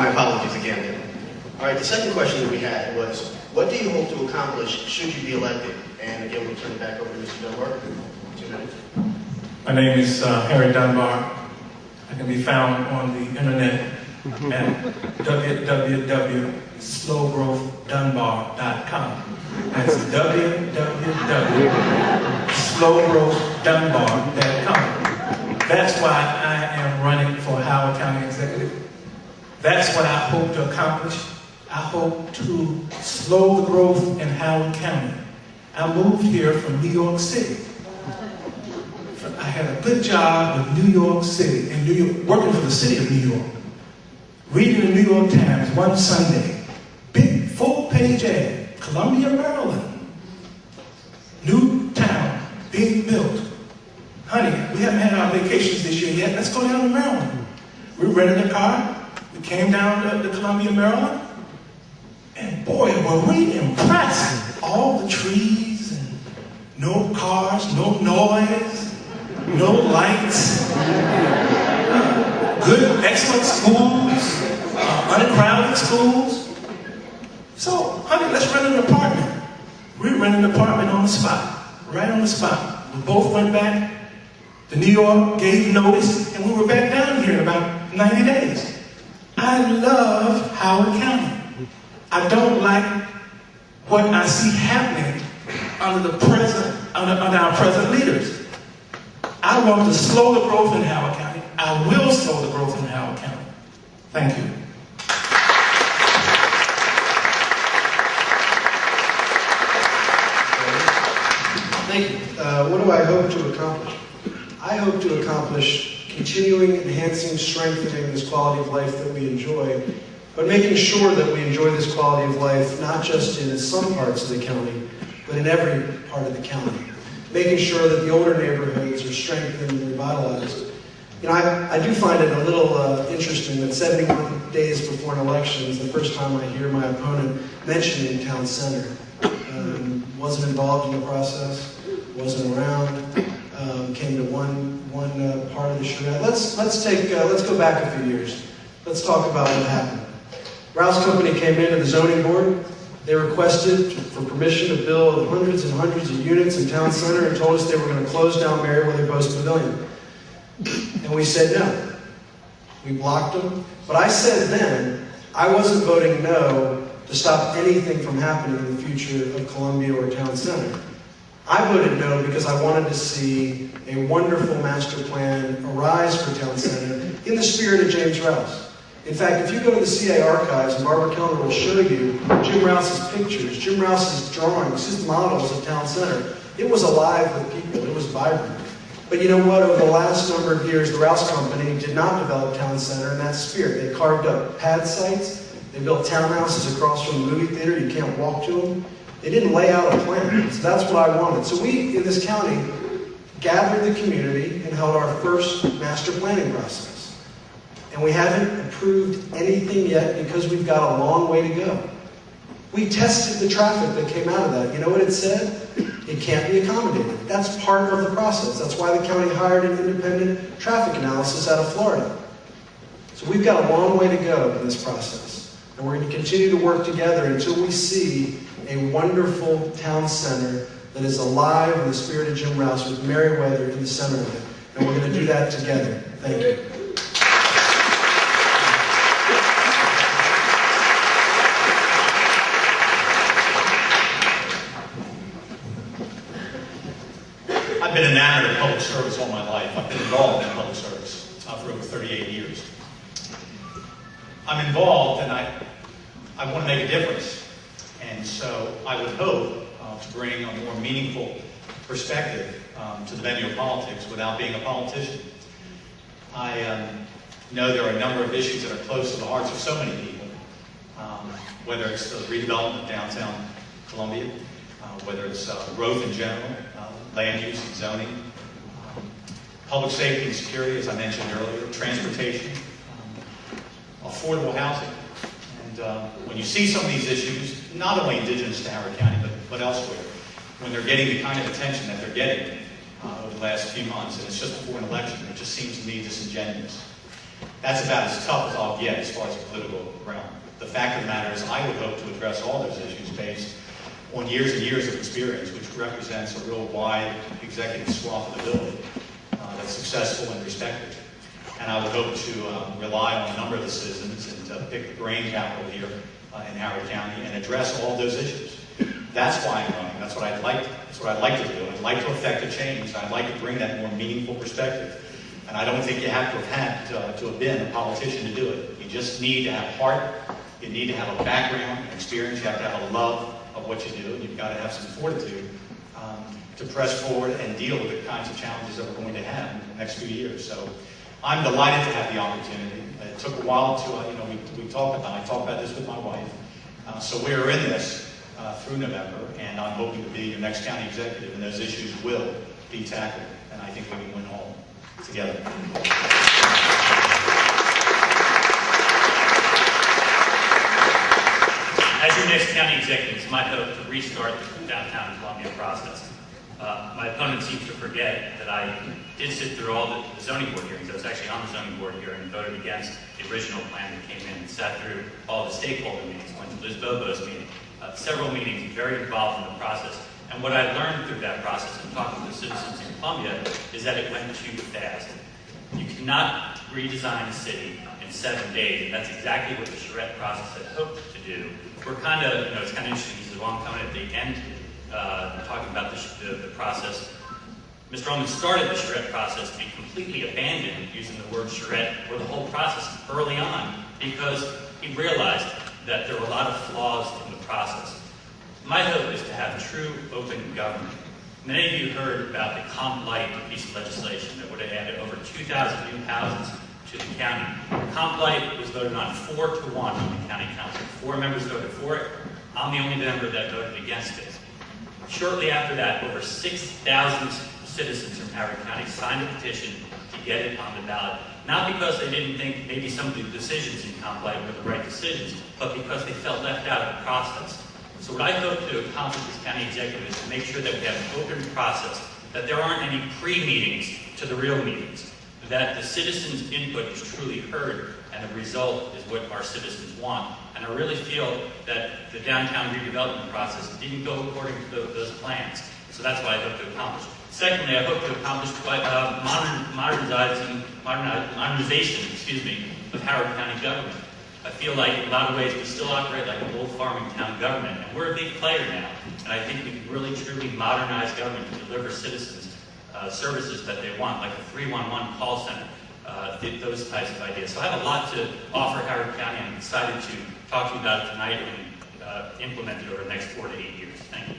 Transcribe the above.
My apologies again. All right, the second question that we had was, what do you hope to accomplish should you be elected? And again, we'll turn it back over to Mr. Dunbar. 2 minutes. My name is Harry Dunbar. I can be found on the internet at www.slowgrowthdunbar.com. That's www.slowgrowthdunbar.com. That's why I am running for Howard County Executive. That's what I hope to accomplish. I hope to slow the growth in Howard County. I moved here from New York City. I had a good job in New York City, working for the city of New York. Reading the New York Times one Sunday, big full-page ad, Columbia, Maryland. New town being built. Honey, we haven't had our vacations this year yet. Let's go down to Maryland. We rented a car. We came down to Columbia, Maryland. And boy, were we impressed. All the trees and no cars, no noise, no lights, good, excellent schools, uncrowded schools. So, honey, let's rent an apartment. We rented an apartment on the spot, right on the spot. We both went back to New York, gave notice, and we were back down here in about 90 days. I love Howard County. I don't like what I see happening under our present leaders. I want to slow the growth in Howard County. I will slow the growth in Howard County. Thank you. Thank you. What do I hope to accomplish? I hope to accomplish continuing, enhancing, strengthening this quality of life that we enjoy, but making sure that we enjoy this quality of life not just in some parts of the county, but in every part of the county. Making sure that the older neighborhoods are strengthened and revitalized. You know, I do find it a little interesting that 71 days before an election is the first time I hear my opponent mentioning town center. Wasn't involved in the process, wasn't around, came to one part of the charrette. Let's go back a few years. Let's talk about what happened. Rouse Company came into the zoning board. They requested for permission to build hundreds and hundreds of units in town center and told us they were going to close down Meriwether Post Pavilion. And we said no. We blocked them. But I said then, I wasn't voting no to stop anything from happening in the future of Columbia or town center. I voted no because I wanted to see a wonderful master plan arise for town center in the spirit of James Rouse. In fact, if you go to the CA archives, and Barbara Kellner will show you Jim Rouse's pictures, Jim Rouse's drawings, his models of town center, it was alive with people, it was vibrant. But you know what, over the last number of years, the Rouse Company did not develop town center in that spirit. They carved up pad sites, they built townhouses across from the movie theater, you can't walk to them. They didn't lay out a plan, so that's what I wanted. So we, in this county, gathered the community and held our first master planning process. And we haven't approved anything yet because we've got a long way to go. We tested the traffic that came out of that. You know what it said? It can't be accommodated. That's part of the process. That's why the county hired an independent traffic analysis out of Florida. So we've got a long way to go in this process. And we're going to continue to work together until we see a wonderful town center that is alive in the spirit of Jim Rouse with Meriwether in the center of it. And we're going to do that together. Thank you. I've been enamored of public service all my life. I've been involved in public service for over 38 years. I'm involved and I want to make a difference. And so I would hope to bring a more meaningful perspective to the venue of politics without being a politician. I know there are a number of issues that are close to the hearts of so many people, whether it's the redevelopment of downtown Columbia, whether it's growth in general, land use and zoning, public safety and security, as I mentioned earlier, transportation, affordable housing. And when you see some of these issues, not only indigenous to Howard County, but elsewhere, when they're getting the kind of attention that they're getting over the last few months, and it's just before an election, it just seems to me disingenuous. That's about as tough as I'll get as far as the political realm. The fact of the matter is I would hope to address all those issues based on years and years of experience, which represents a real wide executive swath of the building that's successful and respected. And I would hope to rely on a number of the citizens and to pick the brain capital here in Howard County and address all of those issues. That's why I'm running. That's what I'd like to do. I'd like to affect a change. I'd like to bring that more meaningful perspective. And I don't think you have to have been a politician to do it. You just need to have heart. You need to have a background, an experience. You have to have a love of what you do. And you've got to have some fortitude to press forward and deal with the kinds of challenges that we're going to have in the next few years. So I'm delighted to have the opportunity. It took a while to, I talked about this with my wife. So we're in this through November, and I'm hoping to be your next county executive, and those issues will be tackled, and I think we can win all together. As your next county executive, it's my hope to restart the downtown Columbia process. My opponent seems to forget that I did sit through all the zoning board hearings. I was actually on the zoning board here and voted against the original plan that came in and sat through all the stakeholder meetings, went to Liz Bobo's meeting, several meetings, very involved in the process. And what I learned through that process and talking to the citizens in Columbia is that it went too fast. You cannot redesign a city in 7 days, and that's exactly what the charrette process had hoped to do. We're kind of, it's kind of interesting, he says, well, I'm coming at the end, talking about the process. Mr. Ullman started the charrette process to be completely abandoned, using the word charrette for the whole process early on, because he realized that there were a lot of flaws in the process. My hope is to have true open government. Many of you heard about the Comp Light piece of legislation that would have added over 2,000 new houses to the county. Comp Light was voted on 4-1 on the county council. 4 members voted for it. I'm the only member that voted against it. Shortly after that, over 6,000 citizens from Howard County signed a petition to get it on the ballot. Not because they didn't think maybe some of the decisions in Comp Light were the right decisions, but because they felt left out of the process. So what I hope to accomplish as county executive is to make sure that we have an open process, that there aren't any pre-meetings to the real meetings, that the citizens' input is truly heard, and the result is what our citizens want. And I really feel that the downtown redevelopment process didn't go according to those plans. So that's what I hope to accomplish. Secondly, I hope to accomplish modernization of Howard County government. I feel like in a lot of ways we still operate like an old farming town government, and we're a big player now. And I think we can really truly modernize government to deliver citizens services that they want, like a 311 call center, those types of ideas. So I have a lot to offer Howard County, and I'm excited to talk to you about it tonight and implement it over the next 4 to 8 years. Thank you.